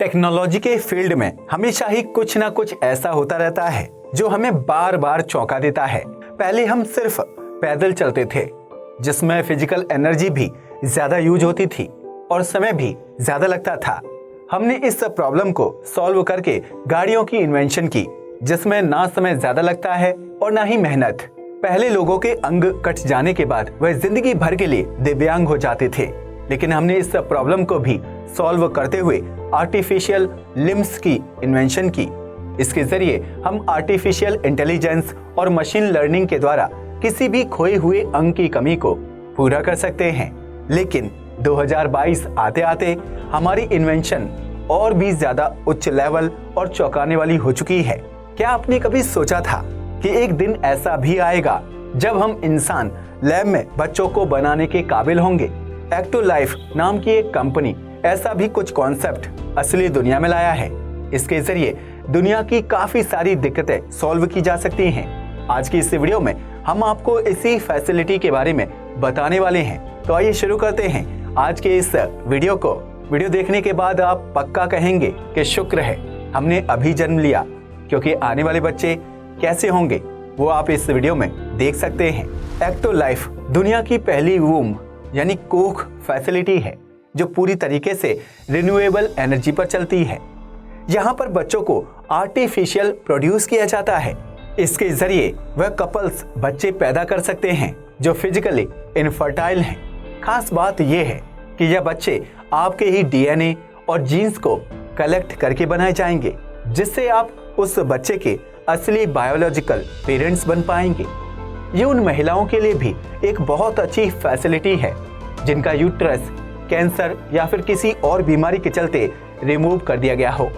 Technology के field में हमेशा ही कुछ ना कुछ ऐसा होता रहता है जो हमें बार बार चौंका देता है। पहले हम सिर्फ पैदल चलते थे, जिसमें फिजिकल एनर्जी भी ज्यादा यूज होती थी और समय भी ज्यादा लगता था। हमने इस प्रॉब्लम को सॉल्व करके गाड़ियों की इन्वेंशन की, जिसमें ना समय ज्यादा लगता है और ना ही मेहनत। पहले लोगों के अंग कट जाने के बाद वह जिंदगी भर के लिए दिव्यांग हो जाते थे, लेकिन हमने इस प्रॉब्लम को भी सॉल्व करते हुए आर्टिफिशियल लिम्स की इन्वेंशन की। इसके जरिए हम आर्टिफिशियल इंटेलिजेंस और मशीन लर्निंग के द्वारा किसी भी खोए हुए अंग की कमी को पूरा कर सकते हैं। लेकिन 2022 आते आते हमारी इन्वेंशन और भी ज्यादा उच्च लेवल और चौंकाने वाली हो चुकी है। क्या आपने कभी सोचा था कि एक दिन ऐसा भी आएगा जब हम इंसान लैब में बच्चों को बनाने के काबिल होंगे? एक्टो लाइफ नाम की एक कंपनी ऐसा भी कुछ कॉन्सेप्ट असली दुनिया में लाया है। इसके जरिए दुनिया की काफी सारी दिक्कतें सॉल्व की जा सकती हैं। आज की इस वीडियो में हम आपको इसी फैसिलिटी के बारे में बताने वाले हैं। तो आइए शुरू करते हैं आज के इस वीडियो को। वीडियो देखने के बाद आप पक्का कहेंगे कि शुक्र है हमने अभी जन्म लिया, क्योंकि आने वाले बच्चे कैसे होंगे वो आप इस वीडियो में देख सकते हैं। एक्टो लाइफ दुनिया की पहली वूम यानी कोख फैसिलिटी है जो पूरी तरीके से रिन्यूएबल एनर्जी पर चलती है। यहाँ पर बच्चों को आर्टिफिशियल प्रोड्यूस किया जाता है। इसके जरिए वह कपल्स बच्चे पैदा कर सकते हैं जो फिजिकली इनफर्टाइल हैं। खास बात यह है कि यह बच्चे आपके ही डीएनए और जीन्स को कलेक्ट करके बनाए जाएंगे, जिससे आप उस बच्चे के असली बायोलॉजिकल पेरेंट्स बन पाएंगे। ये उन महिलाओं के लिए भी एक बहुत अच्छी फैसिलिटी है जिनका यूट्रस कैंसर या फिर किसी और बीमारी के चलते रिमूव कर दिया गया हो।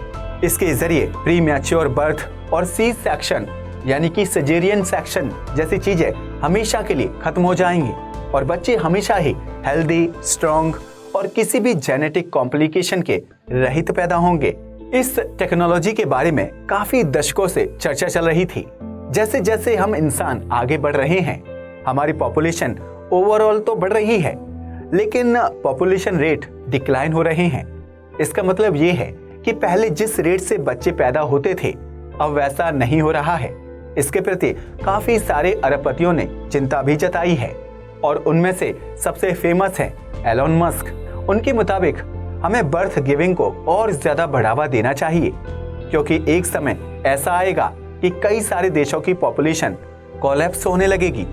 इसके जरिए प्री मैच्योर बर्थ और सी सेक्शन यानी कि सिजेरियन सेक्शन जैसी चीजें हमेशा के लिए खत्म हो जाएंगी और बच्चे हमेशा ही हेल्दी, स्ट्रॉन्ग और किसी भी जेनेटिक कॉम्प्लिकेशन के रहित पैदा होंगे। इस टेक्नोलॉजी के बारे में काफी दशकों से चर्चा चल रही थी। जैसे जैसे हम इंसान आगे बढ़ रहे हैं, हमारी पॉपुलेशन ओवरऑल तो बढ़ रही है, लेकिन पॉपुलेशन रेट डिक्लाइन हो रहे हैं। इसका मतलब ये है कि पहले जिस रेट से बच्चे पैदा होते थे अब वैसा नहीं हो रहा है। इसके प्रति काफी सारे अरबपतियों ने चिंता भी जताई है और उनमें से सबसे फेमस है एलोन मस्क। उनके मुताबिक हमें बर्थ गिविंग को और ज्यादा बढ़ावा देना चाहिए, क्योंकि एक समय ऐसा आएगा कि कई सारे देशों की पॉपुलेशन कोलैप्स होने लगेगी।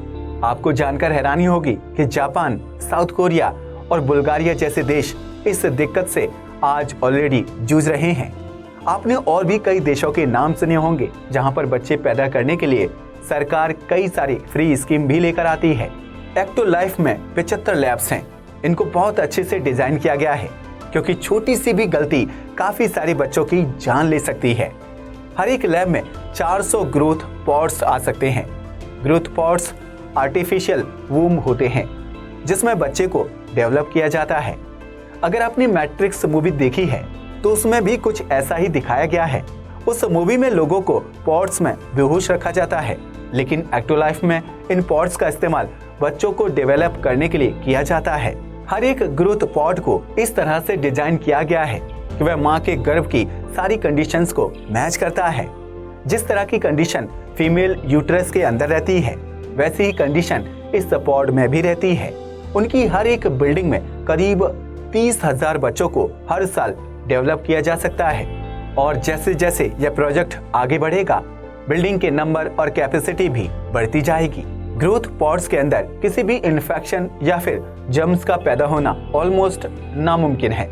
आपको जानकर हैरानी होगी कि जापान, साउथ कोरिया और बुल्गारिया जैसे देश इस दिक्कत से आज ऑलरेडी जूझ रहे हैं। आपने और भी कई देशों के नाम सुने होंगे जहां पर बच्चे पैदा करने के लिए सरकार कई सारी फ्री स्कीम भी लेकर आती है। एक्टो लाइफ में 75 लैब्स हैं। इनको बहुत अच्छे से डिजाइन किया गया है, क्योंकि छोटी सी भी गलती काफी सारे बच्चों की जान ले सकती है। हर एक लैब में 400 ग्रोथ पॉड्स आ सकते हैं। ग्रोथ पॉड्स आर्टिफिशियल वूम होते हैं जिसमें बच्चे को डेवलप किया जाता है। अगर आपने मैट्रिक्स मूवी देखी है तो उसमें भी कुछ ऐसा ही दिखाया गया है। उस मूवी में लोगों को पॉड्स में बेहोश रखा जाता है, लेकिन एक्टो लाइफ में इन पॉड्स का इस्तेमाल बच्चों को डेवलप करने के लिए किया जाता है। हर एक ग्रोथ पॉड को इस तरह से डिजाइन किया गया है कि वह माँ के गर्भ की सारी कंडीशंस को मैच करता है। जिस तरह की कंडीशन फीमेल यूट्रस के अंदर रहती है, वैसी ही कंडीशन इस पॉड में भी रहती है। उनकी हर एक बिल्डिंग में करीब 30,000 बच्चों को हर साल डेवलप किया जा सकता है। और जैसे जैसे यह प्रोजेक्ट आगे बढ़ेगा, बिल्डिंग के नंबर और कैपेसिटी भी बढ़ती जाएगी। ग्रोथ पॉड्स के अंदर किसी भी इन्फेक्शन या फिर जर्म्स का पैदा होना ऑलमोस्ट नामुमकिन है।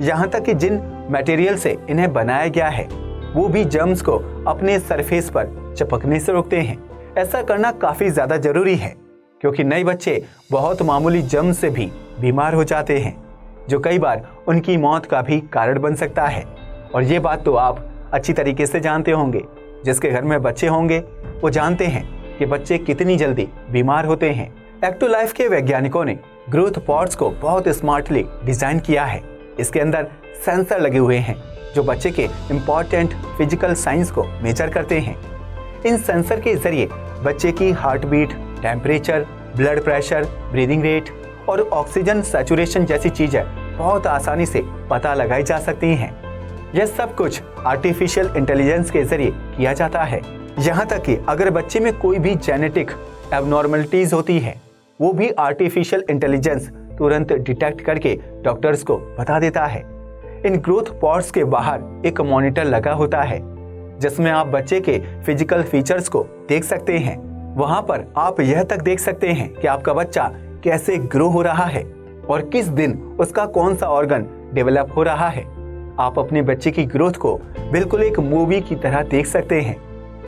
यहाँ तक कि जिन मटेरियल से इन्हें बनाया गया है वो भी जर्म्स को अपने सरफेस पर चिपकने से रोकते हैं। ऐसा करना काफी ज्यादा जरूरी है, क्योंकि नए बच्चे बहुत मामूली जर्म्स से भी बीमार हो जाते हैं, जो कई बार उनकी मौत का भी कारण बन सकता है। और ये बात तो आप अच्छी तरीके से जानते होंगे। जिसके घर में बच्चे होंगे वो जानते हैं कि बच्चे कितनी जल्दी बीमार होते हैं। एक्टो लाइफ के वैज्ञानिकों ने ग्रोथ पॉड्स को बहुत स्मार्टली डिजाइन किया है। इसके अंदर सेंसर लगे हुए हैं जो बच्चे के इम्पोर्टेंट फिजिकल साइंस को मेजर करते हैं। इन सेंसर के जरिए बच्चे की heart beat, temperature, blood pressure, breathing rate और ऑक्सीजन सैचुरेशन जैसी चीजें बहुत आसानी से पता लगाई जा सकती हैं। यह सब कुछ आर्टिफिशियल इंटेलिजेंस के जरिए किया जाता है। यहाँ तक कि अगर बच्चे में कोई भी जेनेटिक एबनॉर्मलिटीज होती है, वो भी आर्टिफिशियल इंटेलिजेंस तुरंत डिटेक्ट करके डॉक्टर्स को बता देता है। इन ग्रोथ पॉड्स के बाहर एक मॉनिटर लगा होता है जिसमें आप बच्चे के फिजिकल फीचर्स को देख सकते हैं। वहां पर आप यह तक देख सकते हैं कि आपका बच्चा कैसे ग्रो हो रहा है और किस दिन उसका कौन सा ऑर्गन डेवलप हो रहा है। आप अपने बच्चे की ग्रोथ को बिल्कुल एक मूवी की तरह देख सकते हैं।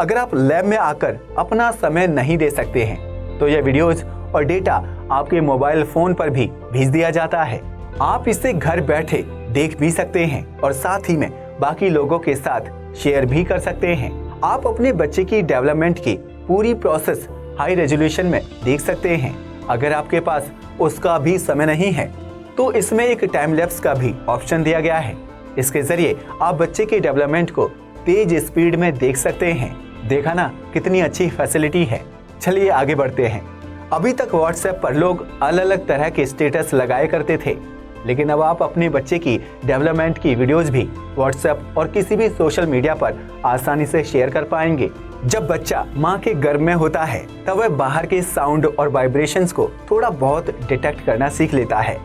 अगर आप लैब में आकर अपना समय नहीं दे सकते हैं तो यह वीडियोज और डेटा आपके मोबाइल फोन पर भी भेज दिया जाता है। आप इसे घर बैठे देख भी सकते हैं और साथ ही में बाकी लोगों के साथ शेयर भी कर सकते हैं। आप अपने बच्चे की डेवलपमेंट की पूरी प्रोसेस हाई रेजोल्यूशन में देख सकते हैं। अगर आपके पास उसका भी समय नहीं है तो इसमें एक टाइम लैप्स का भी ऑप्शन दिया गया है। इसके जरिए आप बच्चे के डेवलपमेंट को तेज स्पीड में देख सकते हैं। देखा ना कितनी अच्छी फैसिलिटी है। चलिए आगे बढ़ते हैं। अभी तक व्हाट्सएप पर लोग अलग अलग तरह के स्टेटस लगाए करते थे, लेकिन अब आप अपने बच्चे की डेवलपमेंट की वीडियोस भी व्हाट्सएप और किसी भी सोशल मीडिया पर आसानी से शेयर कर पाएंगे। जब बच्चा माँ के गर्भ में होता है तब वह बाहर के साउंड और वाइब्रेशंस को थोड़ा बहुत डिटेक्ट करना सीख लेता है।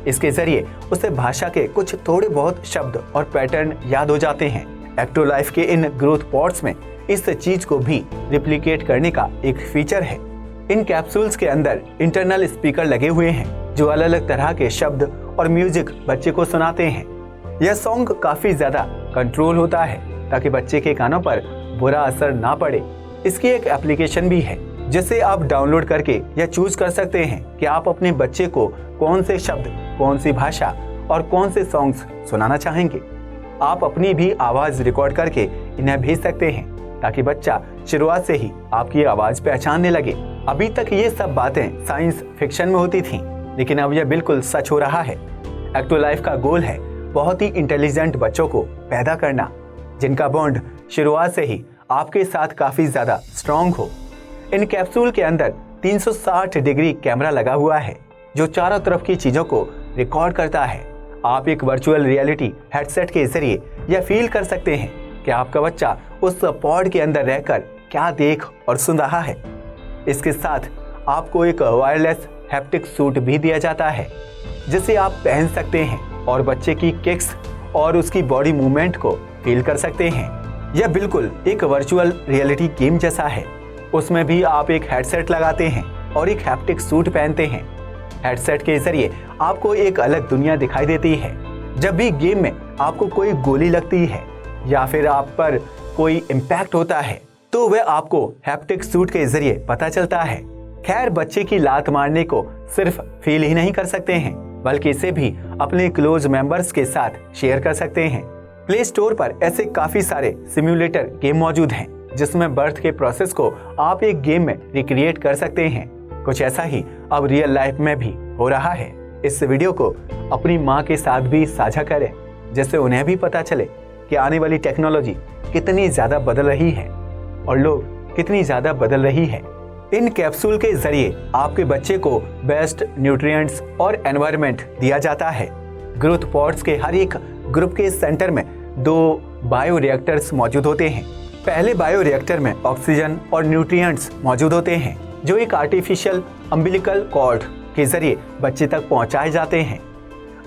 इसके जरिए उसे भाषा के कुछ थोड़े बहुत शब्द और पैटर्न याद हो जाते हैं। एक्टोलाइफ के इन ग्रोथ पॉड्स में इस चीज को भी रिप्लिकेट करने का एक फीचर है। इन कैप्सूल्स के अंदर इंटरनल स्पीकर लगे हुए हैं जो अलग अलग तरह के शब्द और म्यूजिक बच्चे को सुनाते हैं। यह सॉन्ग काफी ज्यादा कंट्रोल होता है ताकि बच्चे के कानों पर बुरा असर ना पड़े। इसकी एक एप्लीकेशन भी है जिसे आप डाउनलोड करके यह चूज कर सकते हैं कि आप अपने बच्चे को कौन से शब्द, कौन सी भाषा और कौन से सॉन्ग्स सुनाना चाहेंगे। आप अपनी भी आवाज रिकॉर्ड करके इन्हें भेज सकते हैं ताकि बच्चा शुरुआत से ही आपकी आवाज पहचानने लगे। अभी तक ये सब बातें साइंस फिक्शन में होती थीं, लेकिन अब यह बिल्कुल सच हो रहा है। एक्टोलाइफ का गोल है बहुत ही इंटेलिजेंट बच्चों को पैदा करना जिनका बॉन्ड शुरुआत से ही आपके साथ काफी ज्यादा स्ट्रॉन्ग हो। इन कैप्सूल के अंदर 360 डिग्री कैमरा लगा हुआ है जो चारों तरफ की चीजों को रिकॉर्ड करता है। आप एक वर्चुअल रियलिटी हेडसेट के जरिए यह फील कर सकते हैं कि आपका बच्चा उस पॉड के अंदर रहकर क्या देख और सुन रहा है। इसके साथ आपको एक वायरलेस हैप्टिक सूट भी दिया जाता है जिसे आप पहन सकते हैं और बच्चे की किक्स और उसकी बॉडी मूवमेंट को फील कर सकते हैं। यह बिल्कुल एक वर्चुअल रियलिटी गेम जैसा है। उसमें भी आप एक हेडसेट लगाते हैं और एक हैप्टिक सूट पहनते हैं। हेडसेट के जरिए आपको एक अलग दुनिया दिखाई देती है। जब भी गेम में आपको कोई गोली लगती है या फिर आप पर कोई इम्पैक्ट होता है तो वह आपको हैप्टिक सूट के जरिए पता चलता है। खैर, बच्चे की लात मारने को सिर्फ फील ही नहीं कर सकते हैं बल्कि इसे भी अपने क्लोज मेंबर्स के साथ शेयर कर सकते हैं। प्ले स्टोर पर ऐसे काफी सारे सिम्युलेटर गेम मौजूद हैं जिसमें बर्थ के प्रोसेस को आप एक गेम में रिक्रिएट कर सकते हैं। कुछ ऐसा ही अब रियल लाइफ में भी हो रहा है। इस वीडियो को अपनी माँ के साथ भी साझा करें जिससे उन्हें भी पता चले कि आने वाली टेक्नोलॉजी कितनी ज्यादा बदल रही है और लोग कितनी ज्यादा बदल रही है। इन कैप्सूल के जरिए आपके बच्चे को बेस्ट न्यूट्रिएंट्स और एनवायरनमेंट दिया जाता है। ग्रोथ पॉड्स के हर एक ग्रुप के सेंटर में 2 बायो रिएक्टर्स मौजूद होते हैं। पहले बायो रिएक्टर में ऑक्सीजन और न्यूट्रिएंट्स मौजूद होते हैं जो एक आर्टिफिशियल अम्बिलिकल कॉर्ड के जरिए बच्चे तक पहुंचाए जाते हैं।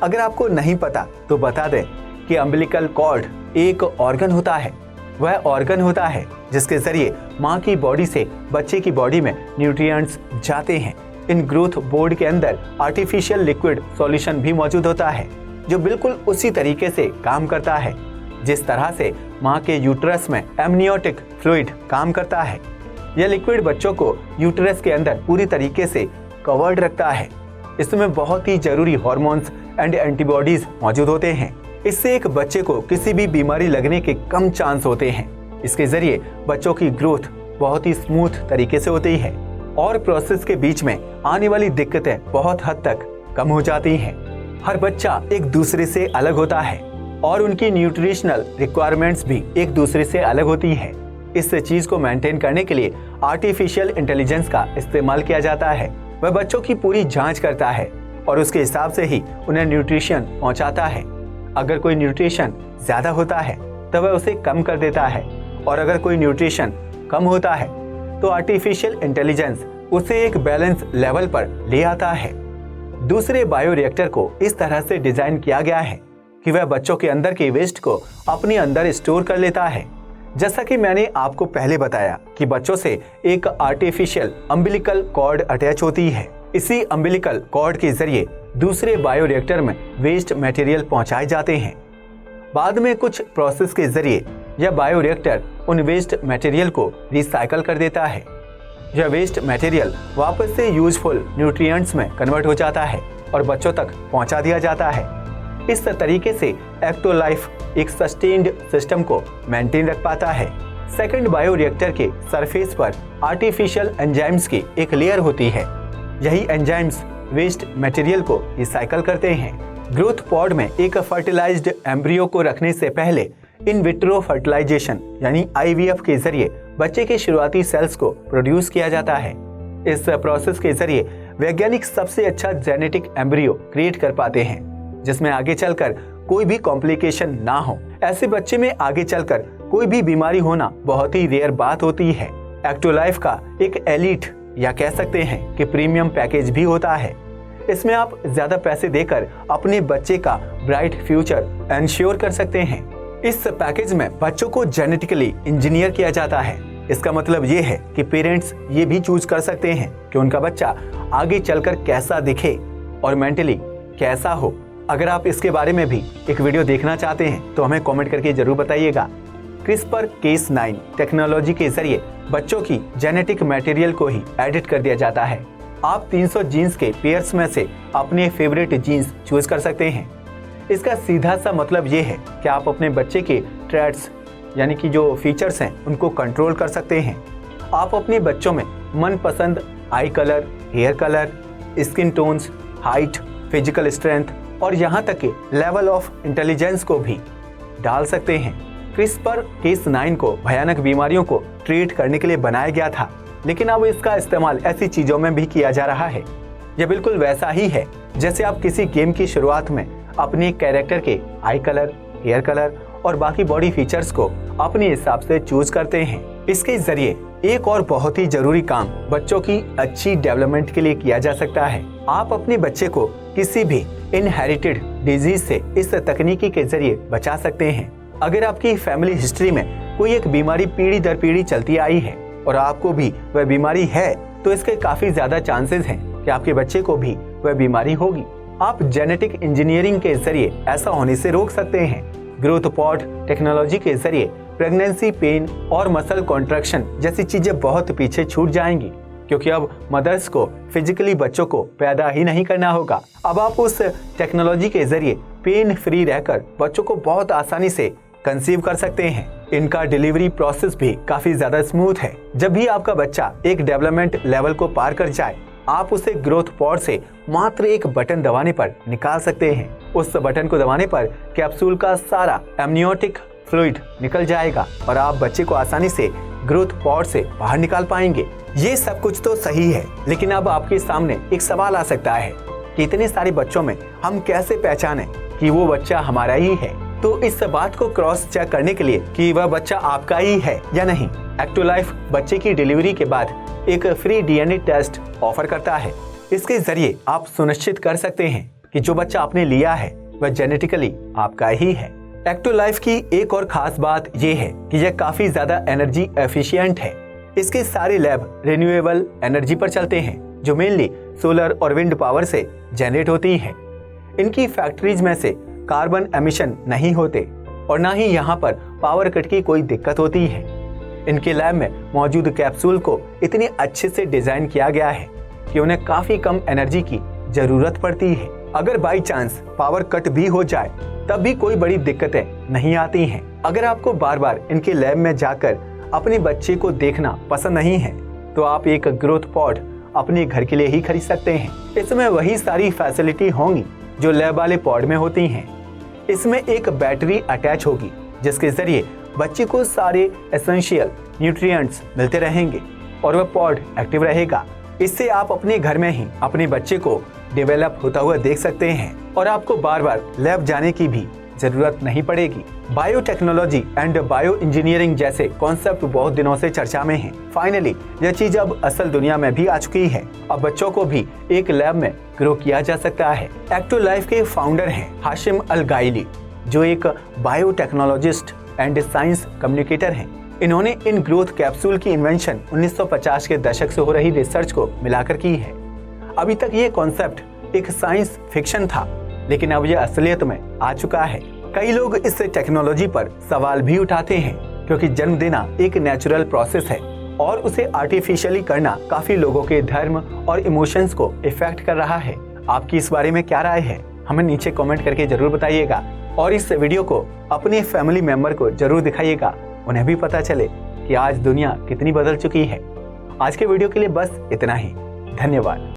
अगर आपको नहीं पता तो बता दें कि अम्बिलिकल कॉर्ड एक ऑर्गन होता है। वह ऑर्गन होता है जिसके जरिए माँ की बॉडी से बच्चे की बॉडी में न्यूट्रिएंट्स जाते हैं। इन ग्रोथ बोर्ड के अंदर आर्टिफिशियल लिक्विड सॉल्यूशन भी मौजूद होता है जो बिल्कुल उसी तरीके से काम करता है जिस तरह से माँ के यूट्रस में एमनियोटिक फ्लूइड काम करता है। यह लिक्विड बच्चों को यूट्रस के अंदर पूरी तरीके से कवर्ड रखता है। इसमें बहुत ही जरूरी हार्मोन्स एंड एंटीबॉडीज मौजूद होते हैं। इससे एक बच्चे को किसी भी बीमारी लगने के कम चांस होते हैं। इसके जरिए बच्चों की ग्रोथ बहुत ही स्मूथ तरीके से होती है और प्रोसेस के बीच में आने वाली दिक्कतें बहुत हद तक कम हो जाती हैं। हर बच्चा एक दूसरे से अलग होता है और उनकी न्यूट्रिशनल रिक्वायरमेंट्स भी एक दूसरे से अलग होती है। इस चीज को मेंटेन करने के लिए आर्टिफिशियल इंटेलिजेंस का इस्तेमाल किया जाता है। वह बच्चों की पूरी जांच करता है और उसके हिसाब से ही उन्हें न्यूट्रिशन पहुंचाता है। अगर कोई न्यूट्रिशन ज्यादा होता है तो वह उसे कम कर देता है, और अगर कोई न्यूट्रिशन कम होता है तो आर्टिफिशियल इंटेलिजेंस उसे एक बैलेंस लेवल पर ले आता है। दूसरे बायोरिएक्टर को इस तरह से डिजाइन किया गया है कि वह बच्चों के अंदर के वेस्ट को अपने अंदर स्टोर कर लेता है। जैसा कि मैंने आपको पहले बताया कि बच्चों से एक आर्टिफिशियल अम्बिलिकल कॉर्ड अटैच होती है। इसी अम्बिलिकल कॉर्ड के जरिए दूसरे बायोरिएक्टर में वेस्ट मटेरियल पहुंचाए जाते हैं। बाद में कुछ प्रोसेस के जरिए यह बायोरिएक्टर उन वेस्ट मटेरियल को रिसाइकल कर देता है। यह वेस्ट मटेरियल वापस से यूजफुल न्यूट्रिएंट्स में कन्वर्ट हो जाता है और बच्चों तक पहुंचा दिया जाता है। इस तरीके से एक्टोलाइफ एक सस्टेन्ड सिस्टम को मेंटेन रख पाता है। सेकंड बायोरिएक्टर के सरफेस पर आर्टिफिशियल एंजाइम्स की एक लेयर होती है। यही एंजाइम्स वेस्ट मटेरियल को रिसाइकल करते हैं। ग्रोथ पॉड में एक फर्टिलाइज्ड एम्ब्रियो को रखने से पहले इन विट्रो फर्टिलाइजेशन यानी IVF के जरिए बच्चे के शुरुआती सेल्स को प्रोड्यूस किया जाता है। इस प्रोसेस के जरिए वैज्ञानिक सबसे अच्छा जेनेटिक एम्ब्रियो क्रिएट कर पाते हैं, जिसमें आगे चलकर कोई भी कॉम्प्लिकेशन ना हो। ऐसे बच्चे में आगे चलकर कोई भी बीमारी होना बहुत ही रेयर बात होती है। एक्टोलाइफ का एक एलीट या कह सकते हैं कि प्रीमियम पैकेज भी होता है। इसमें आप ज्यादा पैसे देकर अपने बच्चे का ब्राइट फ्यूचर एंश्योर कर सकते हैं। इस पैकेज में बच्चों को जेनेटिकली इंजीनियर किया जाता है। इसका मतलब ये है कि पेरेंट्स ये भी चूज कर सकते हैं कि उनका बच्चा आगे चलकर कैसा दिखे और मेंटली कैसा हो। अगर आप इसके बारे में भी एक वीडियो देखना चाहते हैं तो हमें कमेंट करके जरूर बताइएगा। CRISPR-Cas9 टेक्नोलॉजी के जरिए बच्चों की जेनेटिक मटेरियल को ही एडिट कर दिया जाता है। आप 300 जीन्स के पेयर्स में से अपने फेवरेट जीन्स चूज कर सकते हैं। इसका सीधा सा मतलब ये है कि आप अपने बच्चे के ट्रेड्स यानी कि जो फीचर्स हैं उनको कंट्रोल कर सकते हैं। आप अपने बच्चों में मनपसंद eye colour, hair colour, skin tones, height, physical strength और यहाँ तक कि लेवल ऑफ इंटेलिजेंस को भी डाल सकते हैं। CRISPR-Cas9 को भयानक बीमारियों को ट्रीट करने के लिए बनाया गया था, लेकिन अब इसका इस्तेमाल ऐसी चीजों में भी किया जा रहा है। यह बिल्कुल वैसा ही है जैसे आप किसी गेम की शुरुआत में अपने कैरेक्टर के आई कलर, हेयर कलर और बाकी बॉडी फीचर्स को अपने हिसाब से चूज करते हैं। इसके जरिए एक और बहुत ही जरूरी काम बच्चों की अच्छी डेवलपमेंट के लिए किया जा सकता है। आप अपने बच्चे को किसी भी इनहेरिटेड डिजीज से इस तकनीकी के जरिए बचा सकते हैं। अगर आपकी फैमिली हिस्ट्री में कोई एक बीमारी पीढ़ी दर पीढ़ी चलती आई है और आपको भी वह बीमारी है, तो इसके काफी ज्यादा चांसेस हैं कि आपके बच्चे को भी वह बीमारी होगी। आप जेनेटिक इंजीनियरिंग के जरिए ऐसा होने से रोक सकते हैं। ग्रोथ पॉड टेक्नोलॉजी के जरिए प्रेगनेंसी पेन और मसल कॉन्ट्रैक्शन जैसी चीजें बहुत पीछे छूट जाएंगी, क्योंकि अब मदर्स को फिजिकली बच्चों को पैदा ही नहीं करना होगा। अब आप उस टेक्नोलॉजी के जरिए पेन फ्री रहकर बच्चों को बहुत आसानी से कंसीव कर सकते हैं। इनका डिलीवरी प्रोसेस भी काफी ज्यादा स्मूथ है। जब भी आपका बच्चा एक डेवलपमेंट लेवल को पार कर जाए, आप उसे ग्रोथ पॉड से मात्र एक बटन दबाने पर निकाल सकते हैं। उस बटन को दबाने पर कैप्सूल का सारा एमनियोटिक फ्लूइड निकल जाएगा और आप बच्चे को आसानी से ग्रोथ पॉड से बाहर निकाल पाएंगे। ये सब कुछ तो सही है, लेकिन अब आपके सामने एक सवाल आ सकता है कि इतने सारे बच्चों में हम कैसे पहचानें कि वो बच्चा हमारा ही है। तो इस बात को क्रॉस चेक करने के लिए कि वह बच्चा आपका ही है या नहीं, एक्टोलाइफ बच्चे की डिलीवरी के बाद एक फ्री DNA टेस्ट ऑफर करता है। इसके जरिए आप सुनिश्चित कर सकते हैं कि जो बच्चा आपने लिया है वह जेनेटिकली आपका ही है। एक्टोलाइफ की एक और खास बात यह है कि यह काफी ज्यादा एनर्जी एफिशिएंट है। इसके सारे लैब रिन्यूएबल एनर्जी पर चलते हैं, जो मेनली सोलर और विंड पावर से जनरेट होती है। इनकी फैक्ट्रीज में से कार्बन एमिशन नहीं होते और ना ही यहाँ पर पावर कट की कोई दिक्कत होती है। इनके लैब में मौजूद कैप्सूल को इतने अच्छे से डिजाइन किया गया है कि उन्हें काफी कम एनर्जी की जरूरत पड़ती है। अगर बाई चांस पावर कट भी हो जाए तब भी कोई बड़ी दिक्कतें नहीं आती हैं। अगर आपको बार बार इनके लैब में जाकर अपने बच्चे को देखना पसंद नहीं है, तो आप एक ग्रोथ पॉड अपने घर के लिए ही खरीद सकते हैं। इसमें वही सारी फैसिलिटी होंगी जो लैब वाले पॉड में होती हैं। इसमें एक बैटरी अटैच होगी जिसके जरिए बच्चे को सारे एसेंशियल न्यूट्रिएंट्स मिलते रहेंगे और वह पॉड एक्टिव रहेगा। इससे आप अपने घर में ही अपने बच्चे को डेवलप होता हुआ देख सकते हैं और आपको बार बार लैब जाने की भी जरूरत नहीं पड़ेगी। बायोटेक्नोलॉजी एंड बायो इंजीनियरिंग जैसे कॉन्सेप्ट बहुत दिनों से चर्चा में हैं। फाइनली यह चीज अब असल दुनिया में भी आ चुकी है। अब बच्चों को भी एक लैब में ग्रो किया जा सकता है। एक्टिव लाइफ के फाउंडर हैं हाशिम अल गाइली, जो एक बायोटेक्नोलॉजिस्ट एंड साइंस कम्युनिकेटर हैं। इन्होंने इन ग्रोथ कैप्सूल की इन्वेंशन 1950 के दशक से हो रही रिसर्च को मिलाकर की है। अभी तक ये कॉन्सेप्ट एक साइंस फिक्शन था, लेकिन अब यह असलियत में आ चुका है। कई लोग इस टेक्नोलॉजी पर सवाल भी उठाते हैं, क्योंकि जन्म देना एक नेचुरल प्रोसेस है और उसे आर्टिफिशियली करना काफी लोगों के धर्म और इमोशंस को इफेक्ट कर रहा है। आपकी इस बारे में क्या राय है, हमें नीचे कमेंट करके जरूर बताइएगा और इस वीडियो को अपने फैमिली मेंबर को जरूर दिखाइएगा, उन्हें भी पता चले कि आज दुनिया कितनी बदल चुकी है। आज के वीडियो के लिए बस इतना ही। धन्यवाद।